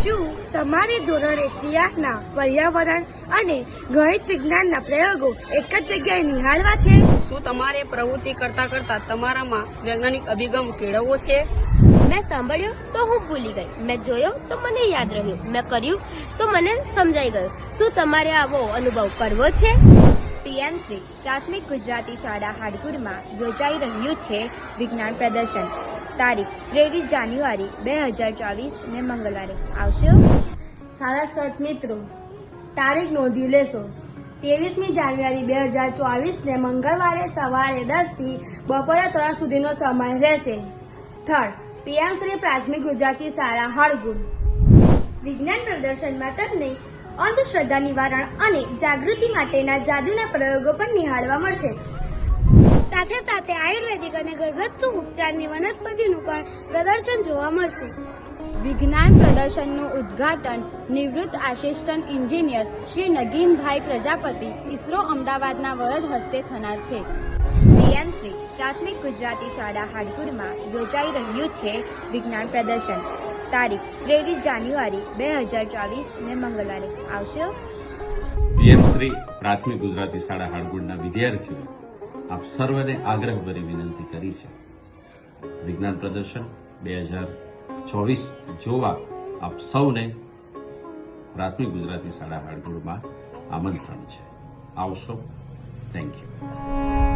શું તમારે ધોરણ 1 થી 8 ના પર્યાવરણ અને ગણિત વિજ્ઞાનના પ્રયોગો એક જ જગ્યાએ નિહાળવા છે? શું તમારે પ્રવૃત્તિ કરતા કરતા તમારામાં વૈજ્ઞાનિક અભિગમ કેળવવો છે? મેં સાંભળ્યું તો હું ભૂલી ગઈ, મેં જોયો તો મને યાદ રહ્યું, મેં કર્યું તો મને સમજાઈ ગયું. શું તમારે આવો અનુભવ કરવો છે? પીએમ શ્રી પ્રાથમિક ગુજરાતી શાળા હાડકુરમાં યોજાઈ રહ્યું છે વિજ્ઞાન પ્રદર્શન. તારીખ 23 જાન્યુઆરી 2024 ને મંગળવારે. આવશો? સારા સત મિત્રો, તારીખ નોંધી લેશો. 23મી જાન્યુઆરી 2024 ને મંગળવારે સવારે 10 થી બપોરે 3 સુધીનો સમય રહેશે. સ્થળ પીએમ શ્રી પ્રાથમિક ગુજરાતી શાળા હાડગુર. વિજ્ઞાન પ્રદર્શનમાં તમને અંધશ્રદ્ધા નિવારણ અને જાગૃતિ માટેના જાદુના પ્રયોગો પણ નિહાળવા મળશે. સાથે સાથે આયુર્વેદિક અને ઘરગથ્થુ ઉપચારની વનસ્પતિનું પણ પ્રદર્શન જોવા મળશે. વિજ્ઞાન પ્રદર્શનનું ઉદ્ઘાટન નિવૃત્ત આસિસ્ટન્ટ એન્જિનિયર શ્રી નગીનભાઈ પ્રજાપતિ ઇસરો અમદાવાદના વરદ હસ્તે થનાર છે. પીએમ શ્રી પ્રાથમિક ગુજરાતી શાળા હાડકુરમાં યોજાઈ રહ્યું છે વિજ્ઞાન પ્રદર્શન. તારીખ 23 જાન્યુઆરી 2024 ને મંગળવારે. આવશો? પીએમ શ્રી પ્રાથમિક ગુજરાતી શાળા હાડગુડના વિદ્યાર્થીઓ આપ સર્વને આગ્રહભરી વિનંતી કરી છે. વિજ્ઞાન પ્રદર્શન 2024 જોવા આપ સૌને પ્રાથમિક ગુજરાતી શાળા હાડગુડમાં આમંત્રણ છે. આવશો? Thank you.